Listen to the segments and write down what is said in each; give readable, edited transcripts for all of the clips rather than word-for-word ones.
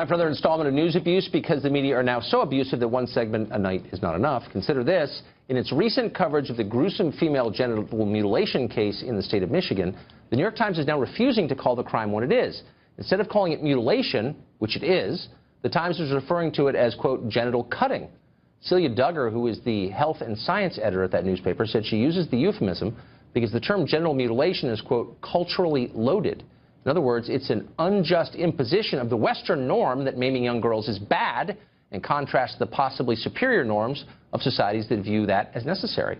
Time for another installment of News Abuse, because the media are now so abusive that one segment a night is not enough. Consider this. In its recent coverage of the gruesome female genital mutilation case in the state of Michigan, the New York Times is now refusing to call the crime what it is. Instead of calling it mutilation, which it is, the Times is referring to it as, quote, genital cutting. Celia Duggar, who is the health and science editor at that newspaper, said she uses the euphemism because the term genital mutilation is, quote, culturally loaded. In other words, it's an unjust imposition of the Western norm that maiming young girls is bad, in contrast to the possibly superior norms of societies that view that as necessary.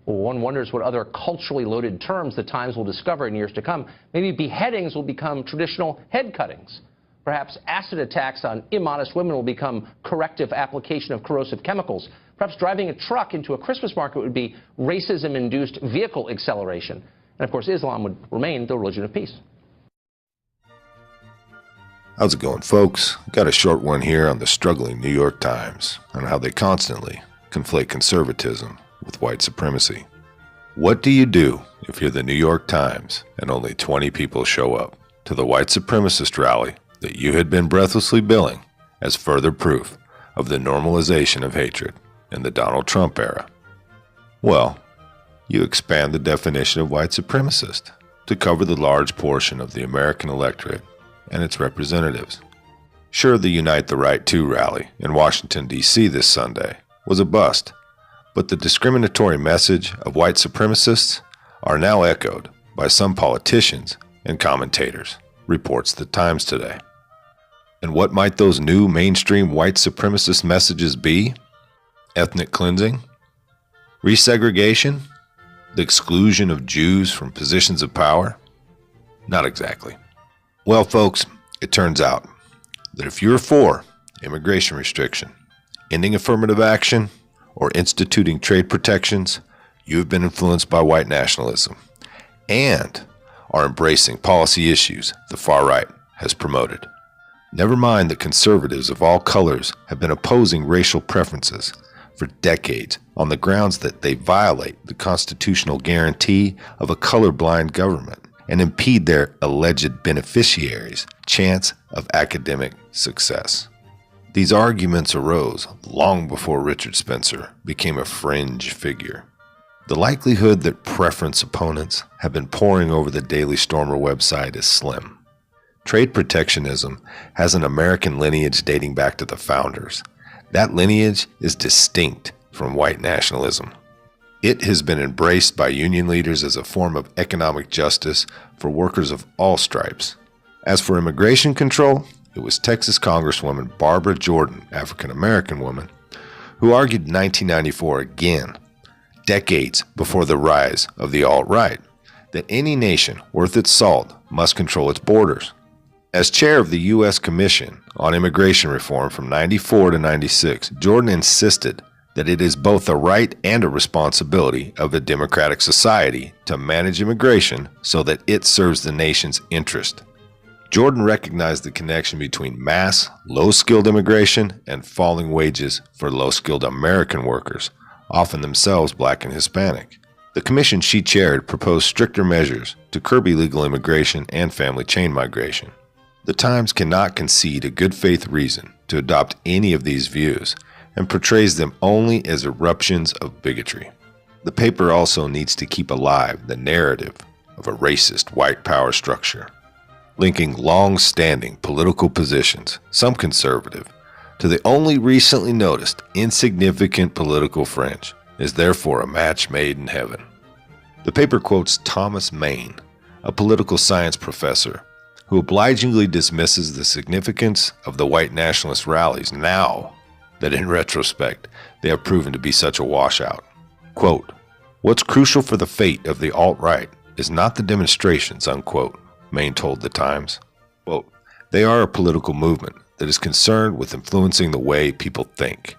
Well, one wonders what other culturally loaded terms the Times will discover in years to come. Maybe beheadings will become traditional head cuttings. Perhaps acid attacks on immodest women will become corrective application of corrosive chemicals. Perhaps driving a truck into a Christmas market would be racism-induced vehicle acceleration. And, of course, Islam would remain the religion of peace. How's it going, folks? Got a short one here on the struggling New York Times on how they constantly conflate conservatism with white supremacy. What do you do if you're the New York Times and only 20 people show up to the white supremacist rally that you had been breathlessly billing as further proof of the normalization of hatred in the Donald Trump era? Well, you expand the definition of white supremacist to cover the large portion of the American electorate and its representatives. Sure, the Unite the Right To rally in Washington, D.C. this Sunday was a bust, but the discriminatory message of white supremacists are now echoed by some politicians and commentators, reports the Times today. And what might those new mainstream white supremacist messages be? Ethnic cleansing? Resegregation? The exclusion of Jews from positions of power? Not exactly. Well, folks, it turns out that if you're for immigration restriction, ending affirmative action, or instituting trade protections, you've been influenced by white nationalism and are embracing policy issues the far right has promoted. Never mind that conservatives of all colors have been opposing racial preferences for decades on the grounds that they violate the constitutional guarantee of a colorblind government and impede their alleged beneficiaries' chance of academic success. These arguments arose long before Richard Spencer became a fringe figure. The likelihood that preference opponents have been poring over the Daily Stormer website is slim. Trade protectionism has an American lineage dating back to the founders. That lineage is distinct from white nationalism. It has been embraced by union leaders as a form of economic justice for workers of all stripes. As for immigration control, it was Texas Congresswoman Barbara Jordan, African-American woman, who argued in 1994 again, decades before the rise of the alt-right, that any nation worth its salt must control its borders. As chair of the U.S. Commission on Immigration Reform from 94 to 96, Jordan insisted that it is both a right and a responsibility of a democratic society to manage immigration so that it serves the nation's interest. Jordan recognized the connection between mass, low-skilled immigration and falling wages for low-skilled American workers, often themselves black and Hispanic. The commission she chaired proposed stricter measures to curb illegal immigration and family chain migration. The Times cannot concede a good faith reason to adopt any of these views and portrays them only as eruptions of bigotry. The paper also needs to keep alive the narrative of a racist white power structure, linking long-standing political positions, some conservative, to the only recently noticed insignificant political fringe, is therefore a match made in heaven. The paper quotes Thomas Maine, a political science professor, who obligingly dismisses the significance of the white nationalist rallies now that in retrospect they have proven to be such a washout. Quote, "What's crucial for the fate of the alt-right is not the demonstrations," unquote, Maine told the Times. Quote, "They are a political movement that is concerned with influencing the way people think,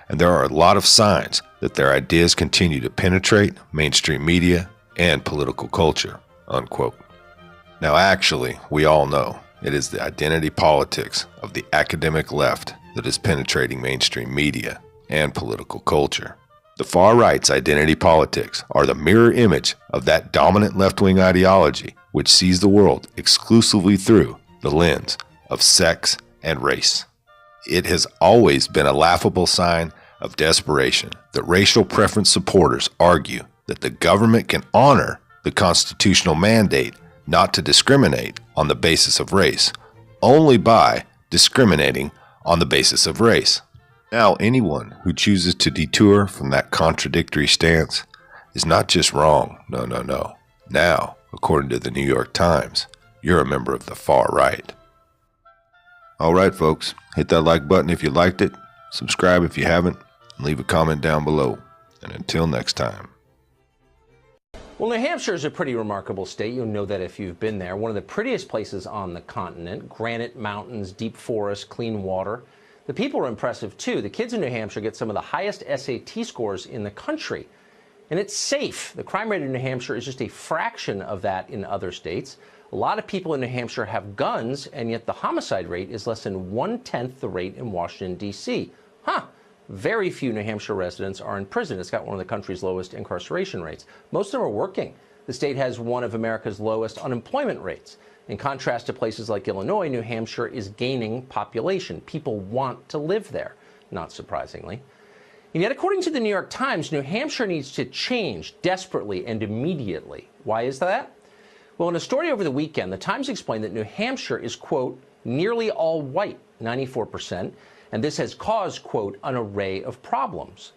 and there are a lot of signs that their ideas continue to penetrate mainstream media and political culture," unquote. Now actually, we all know it is the identity politics of the academic left that is penetrating mainstream media and political culture. The far right's identity politics are the mirror image of that dominant left-wing ideology which sees the world exclusively through the lens of sex and race. It has always been a laughable sign of desperation that racial preference supporters argue that the government can honor the constitutional mandate not to discriminate on the basis of race only by discriminating on the basis of race. Now, anyone who chooses to detour from that contradictory stance is not just wrong, no. Now, according to the New York Times, you're a member of the far right. Alright folks, hit that like button if you liked it, subscribe if you haven't, and leave a comment down below. And until next time. Well, New Hampshire is a pretty remarkable state. You'll know that if you've been there. One of the prettiest places on the continent. Granite mountains, deep forests, clean water. The people are impressive too. The kids in New Hampshire get some of the highest SAT scores in the country. And it's safe. The crime rate in New Hampshire is just a fraction of that in other states. A lot of people in New Hampshire have guns, and yet the homicide rate is less than 1/10 the rate in Washington, D.C. Very few New Hampshire residents are in prison. It's got one of the country's lowest incarceration rates. Most of them are working. The state has one of America's lowest unemployment rates. In contrast to places like Illinois, New Hampshire is gaining population. People want to live there, not surprisingly. And yet, according to the New York Times, New Hampshire needs to change desperately and immediately. Why is that? Well, in a story over the weekend, the Times explained that New Hampshire is, quote, nearly all white, 94%, and this has caused, quote, an array of problems.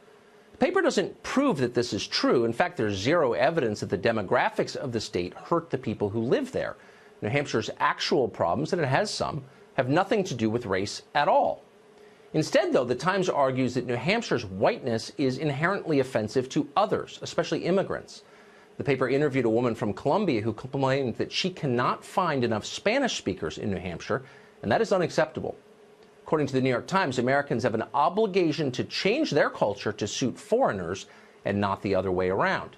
The paper doesn't prove that this is true. In fact, there's zero evidence that the demographics of the state hurt the people who live there. New Hampshire's actual problems, and it has some, have nothing to do with race at all. Instead, though, the Times argues that New Hampshire's whiteness is inherently offensive to others, especially immigrants. The paper interviewed a woman from Colombia who complained that she cannot find enough Spanish speakers in New Hampshire, and that is unacceptable. According to the New York Times, Americans have an obligation to change their culture to suit foreigners and not the other way around.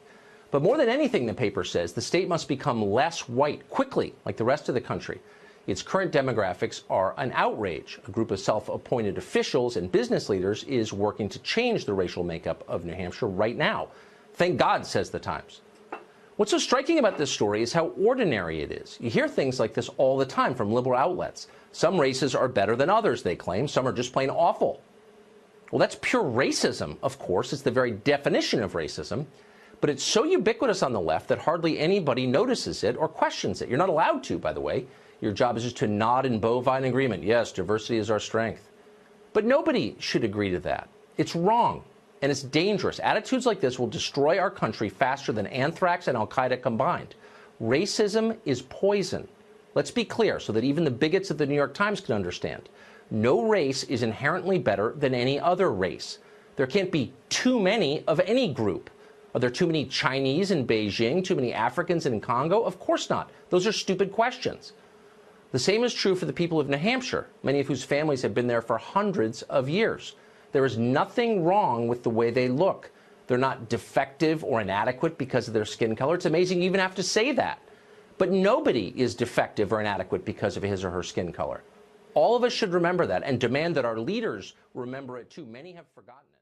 But more than anything, the paper says, the state must become less white quickly, like the rest of the country. Its current demographics are an outrage. A group of self-appointed officials and business leaders is working to change the racial makeup of New Hampshire right now. Thank God, says the Times. What's so striking about this story is how ordinary it is. You hear things like this all the time from liberal outlets. Some races are better than others, they claim. Some are just plain awful. Well, that's pure racism, of course. It's the very definition of racism. But it's so ubiquitous on the left that hardly anybody notices it or questions it. You're not allowed to, by the way. Your job is just to nod in bovine agreement. Yes, diversity is our strength. But nobody should agree to that. It's wrong. And it's dangerous. Attitudes like this will destroy our country faster than anthrax and Al-Qaeda combined. Racism is poison. Let's be clear so that even the bigots of the New York Times can understand. No race is inherently better than any other race. There can't be too many of any group. Are there too many Chinese in Beijing, too many Africans in Congo? Of course not. Those are stupid questions. The same is true for the people of New Hampshire, many of whose families have been there for hundreds of years. There is nothing wrong with the way they look. They're not defective or inadequate because of their skin color. It's amazing you even have to say that. But nobody is defective or inadequate because of his or her skin color. All of us should remember that and demand that our leaders remember it too. Many have forgotten it.